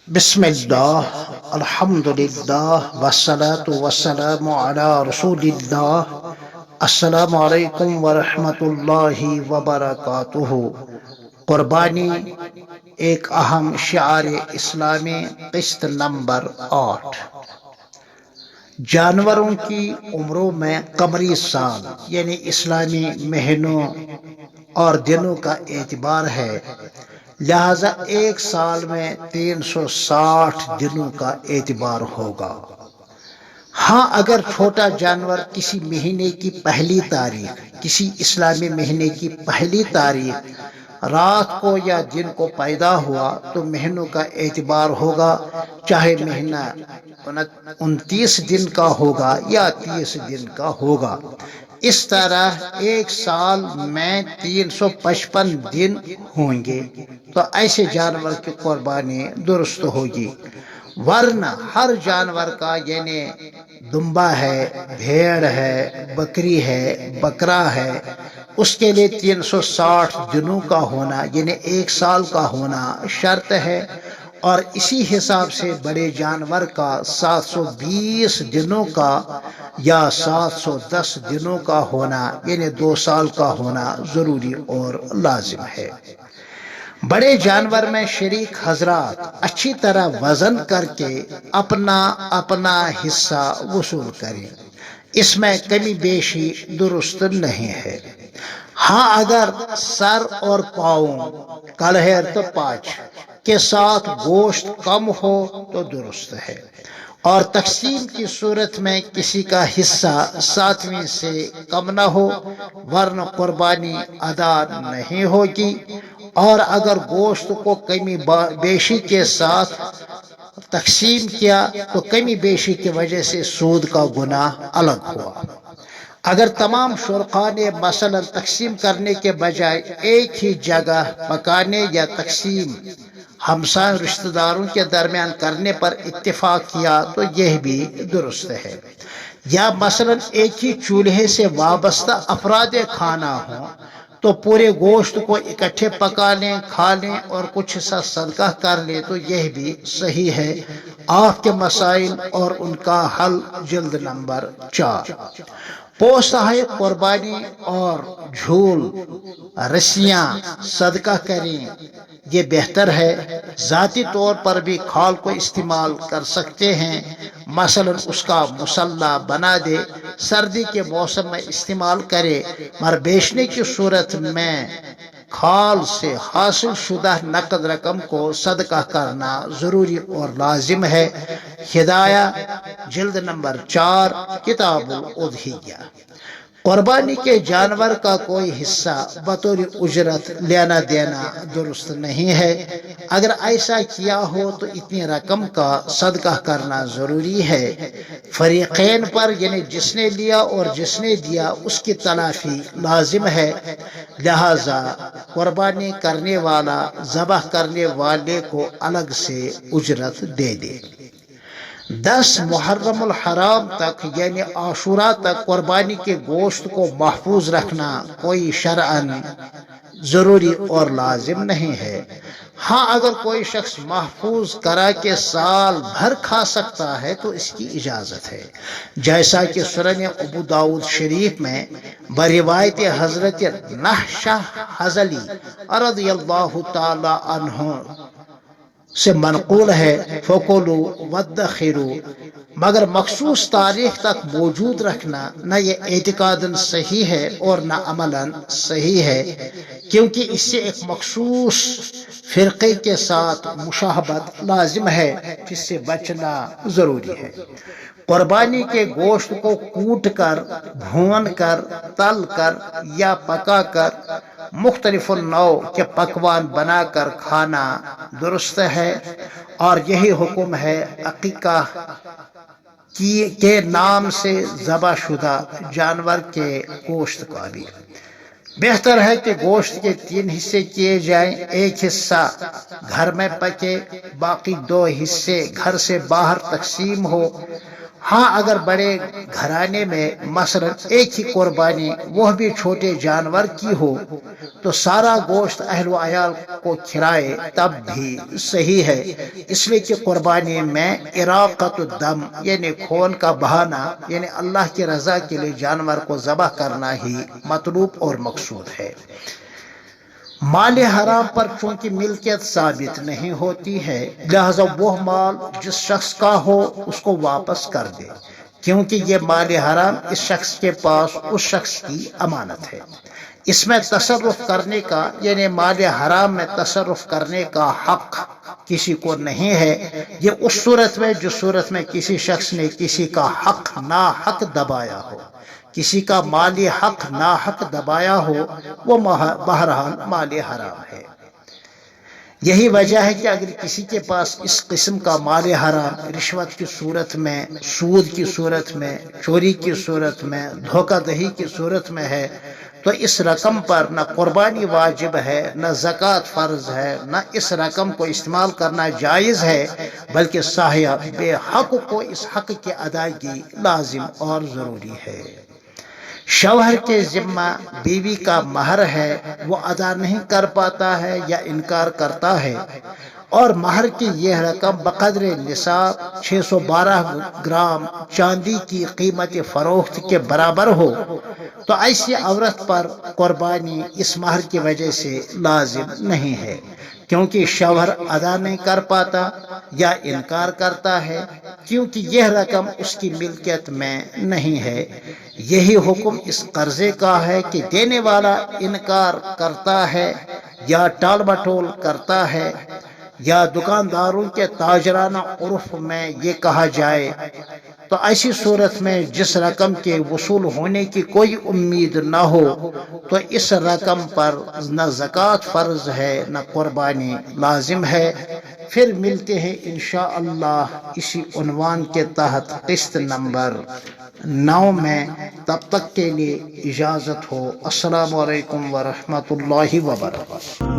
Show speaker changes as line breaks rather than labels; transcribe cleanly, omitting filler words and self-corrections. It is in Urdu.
بسم اللہ الحمدللہ والصلاة والسلام علی رسول اللہ۔ السلام علیکم ورحمۃ اللہ وبرکاتہ۔ قربانی ایک اہم شعار اسلامی، قسط نمبر 8۔ جانوروں کی عمروں میں قمری سال یعنی اسلامی مہینوں اور دنوں کا اعتبار ہے، لہذا ایک سال میں 360 دنوں کا اعتبار ہوگا۔ ہاں، اگر چھوٹا جانور کسی مہینے کی پہلی تاریخ، کسی اسلامی مہینے کی پہلی تاریخ رات کو یا دن کو پیدا ہوا تو مہینوں کا اعتبار ہوگا، چاہے مہینہ 29 دن کا ہوگا یا 30 دن کا ہوگا۔ اس طرح ایک سال میں 355 دن ہوں گے تو ایسے جانور کی قربانی درست ہوگی، ورنہ ہر جانور کا یعنی دمبا ہے، بھیڑ ہے، بکری ہے، بکرا ہے، اس کے لیے 360 دنوں کا ہونا یعنی ایک سال کا ہونا شرط ہے، اور اسی حساب سے بڑے جانور کا 720 دنوں کا یا 710 دنوں کا ہونا یعنی 2 سال کا ہونا ضروری اور لازم ہے۔ بڑے جانور میں شریک حضرات اچھی طرح وزن کر کے اپنا اپنا حصہ وصول کریں، اس میں کمی بیشی درست نہیں ہے۔ ہاں، اگر سر اور پاؤں کلہر تو پاچ کے ساتھ گوشت کم ہو تو درست ہے، اور تقسیم کی صورت میں کسی کا حصہ 7ویں سے کم نہ ہو، ورنہ قربانی ادا نہیں ہوگی۔ اور اگر گوشت کو کمی بیشی کے ساتھ تقسیم کیا تو کمی بیشی کی وجہ سے سود کا گناہ الگ ہوا۔ اگر تمام شرکاء نے مثلا تقسیم کرنے کے بجائے ایک ہی جگہ پکانے یا تقسیم ہمسائے رشتہ داروں کے درمیان کرنے پر اتفاق کیا تو یہ بھی درست ہے۔ یا مثلا ایک ہی چولہے سے وابستہ افراد خانہ ہوں تو پورے گوشت کو اکٹھے پکا لیں، کھا لیں اور کچھ حصہ صدقہ کر لیں تو یہ بھی صحیح ہے۔ آپ کے مسائل اور ان کا حل، جلد نمبر 4۔ پوستہ قربانی اور جھول رسیاں صدقہ کریں، یہ بہتر ہے۔ ذاتی طور پر بھی کھال کو استعمال کر سکتے ہیں، مثلا اس کا مسلح بنا دے، سردی کے موسم میں استعمال کرے، مگر بیچنے کی صورت میں کھال سے حاصل شدہ نقد رقم کو صدقہ کرنا ضروری اور لازم ہے۔ ہدایہ، جلد نمبر 4، کتاب الاضحیہ۔ قربانی کے جانور کا کوئی حصہ بطور اجرت لینا دینا درست نہیں ہے۔ اگر ایسا کیا ہو تو اتنی رقم کا صدقہ کرنا ضروری ہے۔ فریقین پر یعنی جس نے لیا اور جس نے دیا اس کی تلافی لازم ہے، لہذا قربانی کرنے والا ذبح کرنے والے کو الگ سے اجرت دے دے۔ 10 محرم الحرام تک یعنی عاشوراء تک قربانی کے گوشت کو محفوظ رکھنا کوئی شرعاً ضروری اور لازم نہیں ہے۔ ہاں، اگر کوئی شخص محفوظ کرا کے سال بھر کھا سکتا ہے تو اس کی اجازت ہے، جیسا کہ سنن ابو داؤد شریف میں بروایت حضرت نحشہ حضلی رضی اللہ تعالی عنہ سے منقول ہے، فَكُلُوا وَادَّخِرُوا، مگر مخصوص تاریخ تک موجود رکھنا نہ یہ اعتقاداً صحیح ہے اور نہ عملاً صحیح ہے، کیونکہ اس سے ایک مخصوص فرقے کے ساتھ مشابہت لازم ہے جس سے بچنا ضروری ہے۔ قربانی کے گوشت کو کوٹ کر، بھون کر، تل کر یا پکا کر مختلف نوع کے پکوان بنا کر کھانا درست ہے، اور یہی حکم ہے عقیقہ کے نام سے ذبح شدہ جانور کے گوشت کا بھی۔ بہتر ہے کہ گوشت کے 3 حصے کیے جائیں، ایک حصہ گھر میں پکے، باقی 2 حصے گھر سے باہر تقسیم ہو۔ ہاں اگر بڑے گھرانے میں مثلا ایک ہی قربانی وہ بھی چھوٹے جانور کی ہو تو سارا گوشت اہل و عیال کو کھلائے تب بھی صحیح ہے، اس لیے کہ قربانی میں اراقۃ الدم یعنی خون کا بہانا یعنی اللہ کی رضا کے لیے جانور کو ذبح کرنا ہی مطلوب اور مقصود ہے۔ مال حرام پر چونکہ ملکیت ثابت نہیں ہوتی ہے، لہذا وہ مال جس شخص کا ہو اس کو واپس کر دے، کیونکہ یہ مال حرام اس شخص کے پاس اس شخص کی امانت ہے۔ اس میں تصرف کرنے کا یعنی مال حرام میں تصرف کرنے کا حق کسی کو نہیں ہے، یہ اس صورت میں جس صورت میں کسی شخص نے کسی کا حق ناحق دبایا ہو، کسی کا مالی حق ناحق دبایا ہو، وہ بہرحال مال حرام ہے۔ یہی وجہ ہے کہ اگر کسی کے پاس اس قسم کا مال حرام رشوت کی صورت میں، سود کی صورت میں، چوری کی صورت میں، دھوکہ دہی کی صورت میں ہے تو اس رقم پر نہ قربانی واجب ہے، نہ زکوٰۃ فرض ہے، نہ اس رقم کو استعمال کرنا جائز ہے، بلکہ صاحب بے حق کو اس حق کی ادائیگی لازم اور ضروری ہے۔ شوہر کے ذمہ بیوی کا مہر ہے، وہ ادا نہیں کر پاتا ہے یا انکار کرتا ہے، اور مہر کی یہ رقم بقدر نصاب 612 گرام چاندی کی قیمت فروخت کے برابر ہو تو ایسی عورت پر قربانی اس مہر کی وجہ سے لازم نہیں ہے، کیونکہ شوہر ادا نہیں کر پاتا یا انکار کرتا ہے، کیونکہ یہ رقم اس کی ملکیت میں نہیں ہے۔ یہی حکم اس قرضے کا ہے کہ دینے والا انکار کرتا ہے یا ٹال مٹول کرتا ہے، یا دکانداروں کے تاجرانہ عرف میں یہ کہا جائے، تو ایسی صورت میں جس رقم کے وصول ہونے کی کوئی امید نہ ہو تو اس رقم پر نہ زکوٰۃ فرض ہے نہ قربانی لازم ہے۔ پھر ملتے ہیں انشاءاللہ اسی عنوان کے تحت قسط نمبر 9 میں، تب تک کے لیے اجازت ہو۔ السلام علیکم ورحمۃ اللہ وبرکاتہ۔